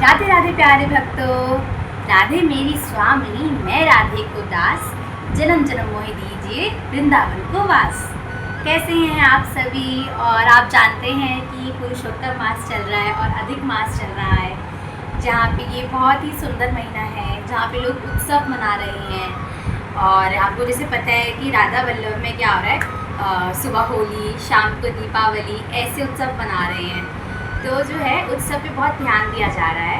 राधे राधे प्यारे भक्तों, राधे मेरी स्वामी, मैं राधे को दास, जन्म जन्म मोहि दीजिए वृंदावन को वास। कैसे हैं आप सभी? और आप जानते हैं कि पुरुषोत्तम मास चल रहा है और अधिक मास चल रहा है, जहाँ पे ये बहुत ही सुंदर महीना है, जहाँ पे लोग उत्सव मना रहे हैं। और आपको जैसे पता है कि राधा वल्लभ में क्या हो रहा है, सुबह होली, शाम को दीपावली, ऐसे उत्सव मना रहे हैं। तो जो है उत्सव पे बहुत ध्यान दिया जा रहा है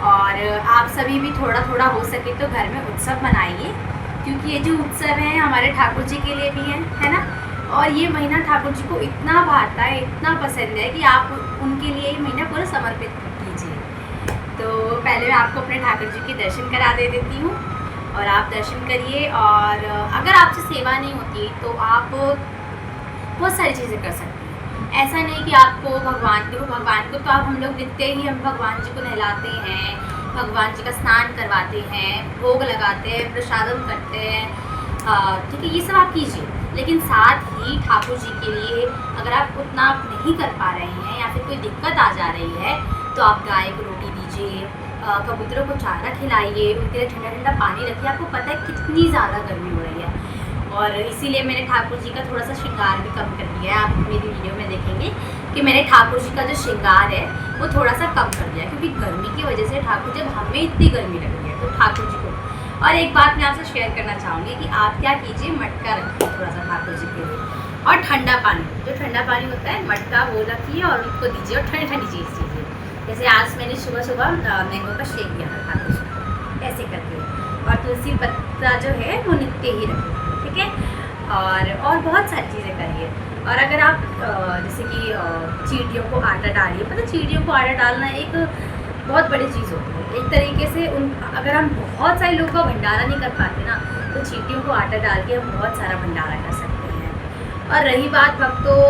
और आप सभी भी थोड़ा थोड़ा हो सके तो घर में उत्सव मनाइए, क्योंकि ये जो उत्सव है हमारे ठाकुर जी के लिए भी है ना। और ये महीना ठाकुर जी को इतना भाता है, इतना पसंद है कि आप उनके लिए ये महीना पूरा समर्पित कीजिए। तो पहले मैं आपको अपने ठाकुर जी के दर्शन करा दे देती हूँ और आप दर्शन करिए। और अगर आपसे सेवा नहीं होती तो आप बहुत सारी चीज़ें कर सकते हैं। ऐसा नहीं कि आपको भगवान को तो आप हम लोग दिखते ही हम भगवान जी को नहलाते हैं, भगवान जी का स्नान करवाते हैं, भोग लगाते हैं, प्रसादम करते हैं, ठीक है, ये सब आप कीजिए। लेकिन साथ ही ठाकुर जी के लिए अगर आप उतना नहीं कर पा रहे हैं या फिर कोई दिक्कत आ जा रही है तो आप गाय को रोटी दीजिए, कबूतरों को चारा खिलाइए, उनके लिए ठंडा ठंडा पानी रखिए। आपको पता है कितनी ज़्यादा गर्मी हो रही है और इसीलिए मैंने ठाकुर जी का थोड़ा सा श्रृंगार भी कम कर दिया है। आप मेरी वीडियो में देखेंगे कि मैंने ठाकुर जी का जो श्रृंगार है वो थोड़ा सा कम कर दिया, क्योंकि गर्मी की वजह से ठाकुर जब हमें इतनी गर्मी लग रही है तो ठाकुर जी को। और एक बात मैं आपसे शेयर करना चाहूँगी कि आप क्या कीजिए, मटका रखिए थोड़ा सा ठाकुर जी के लिए, और ठंडा पानी, जो ठंडा पानी होता है मटका वो रखिए और उसको दीजिए और ठंडी ठंडी चीज़ दीजिए। जैसे आज मैंने सुबह सुबह मैंगो का शेक दिया था ठाकुर जी को, ऐसे करके। और तुलसी पत्ता जो है वो नित्य ही रखिए, ठीक है। और बहुत सारी चीज़ें करिए। और अगर आप जैसे कि चींटियों को आटा डालिए, पता चींटियों को आटा डालना एक बहुत बड़ी चीज़ होती है। एक तरीके से अगर हम बहुत सारे लोगों का भंडारा नहीं कर पाते ना, तो चींटियों को आटा डाल के हम बहुत सारा भंडारा कर सकते हैं। और रही बात भक्तों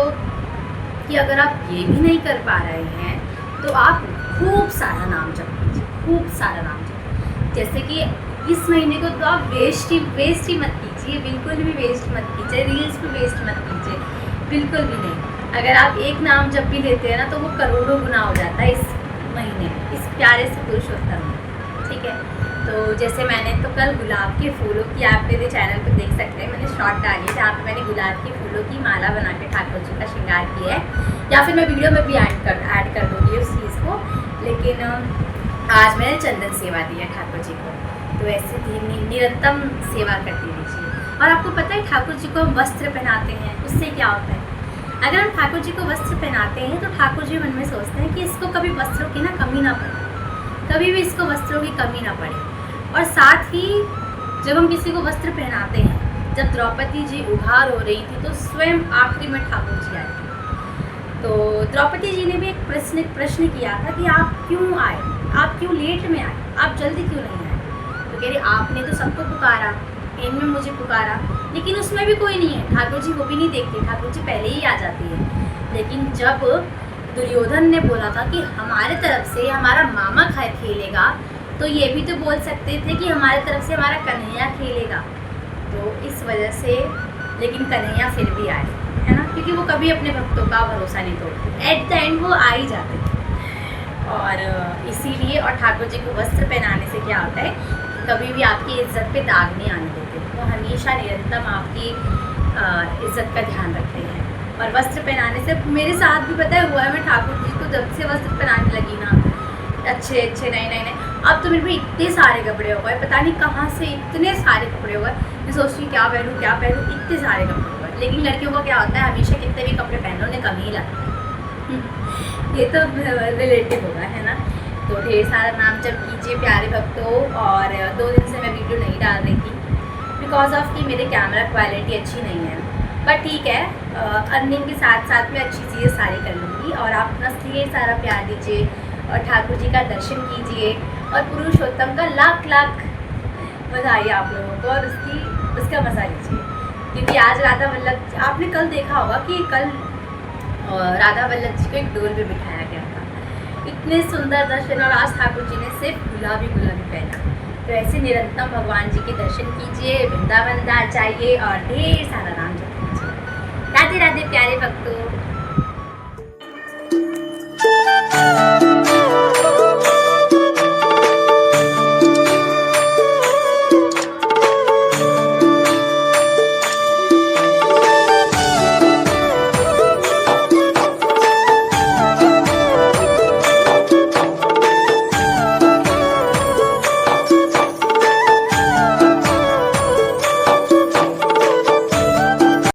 कि अगर आप ये भी नहीं कर पा रहे हैं तो आप खूब सारा नाम जप कीजिए, खूब सारा नाम जप। जैसे कि इस महीने को तो आप वेस्ट ही मत कीजिए, बिल्कुल भी वेस्ट मत कीजिए, रील्स भी वेस्ट मत कीजिए, बिल्कुल भी नहीं। अगर आप एक नाम जब भी लेते हैं ना तो वो करोड़ों गुना हो जाता है इस महीने, इस प्यारे से पुरुषोत्तम में, ठीक है। तो जैसे मैंने तो कल गुलाब के फूलों की, आप मेरे चैनल पर देख सकते हैं, मैंने शॉर्ट डाली जहाँ पे मैंने गुलाब के फूलों की माला बना के ठाकुर जी का श्रृंगार किया है, या फिर मैं वीडियो में भी ऐड कर दूँगी उस चीज़ को। लेकिन आज मैंने चंदन सेवा दी है ठाकुर जी को, तो ऐसे निरंतम सेवा करती रहिए। और आपको पता है ठाकुर जी को हम वस्त्र पहनाते हैं, उससे क्या होता है? अगर हम ठाकुर जी को वस्त्र पहनाते हैं तो ठाकुर जी मन में सोचते हैं कि इसको कभी वस्त्रों की ना कमी ना पड़े, कभी भी इसको वस्त्रों की कमी ना पड़े। और साथ ही जब हम किसी को वस्त्र पहनाते हैं, जब द्रौपदी जी उघार हो रही थी तो स्वयं आखिरी में ठाकुर जी आए थे। तो द्रौपदी जी ने भी एक प्रश्न किया था कि आप क्यों आए, आप क्यों लेट में आए, आप जल्दी क्यों नहीं आए? तो कह रहे आपने तो सबको पुकारा, इनमें मुझे पुकारा, लेकिन उसमें भी कोई नहीं है। ठाकुर जी वो भी नहीं देखते, ठाकुर जी पहले ही आ जाती है। लेकिन जब दुर्योधन ने बोला था कि हमारे तरफ से हमारा मामा खेलेगा, तो ये भी तो बोल सकते थे कि हमारे तरफ से हमारा कन्हैया खेलेगा। तो इस वजह से लेकिन कन्हैया फिर भी आए, है ना, क्योंकि वो कभी अपने भक्तों का भरोसा नहीं तोड़ते, एट द एंड वो आ ही जाते थे। और इसीलिए, और ठाकुर जी को वस्त्र पहनाने से क्या होता है, कभी भी आपकी इज्जत पे दाग नहीं आने देते, वो हमेशा निरंतर आपकी इज्जत का ध्यान रखते हैं। और वस्त्र पहनाने से मेरे साथ भी पता है हुआ है, मैं ठाकुर जी को जब से वस्त्र पहनाने लगी ना, अच्छे नए, अब तो मेरे पे इतने सारे कपड़े हो गए, पता नहीं कहाँ से इतने सारे कपड़े हो गए। मैं सोचती हूँ क्या पहनूँ, इतने सारे कपड़े हो गए। लेकिन लड़कियों का क्या होता है, हमेशा कितने भी कपड़े पहनो उन्हें कम ही लगता है। ये तो रिलेटिव होगा, है ना। तो ढेर सारा नाम जप कीजिए प्यारे भक्तों। और 2 दिन से मैं वीडियो नहीं डाल रही थी बिकॉज ऑफ कि मेरे कैमरा क्वालिटी अच्छी नहीं है, बट ठीक है, अर्निंग के साथ साथ में अच्छी चीज़ें सारी कर लूँगी। और आप अपना ढेर सारा प्यार दीजिए और ठाकुर जी का दर्शन कीजिए और पुरुषोत्तम का लाख लाख बधाई आप लोगों को, और उसका मज़ा लीजिए। क्योंकि आज राधा वल्लभ, आपने कल देखा होगा कि कल राधा वल्लभ जी को एक डोल में बिठाया गया था, इतने सुंदर दर्शन। और आज ठाकुर जी ने सिर्फ गुलाबी पहना। तो ऐसे निरंतर भगवान जी के दर्शन कीजिए, वृंदावन जाइए और ढेर सारा नाम जप कीजिए। राधे राधे प्यारे भक्तों।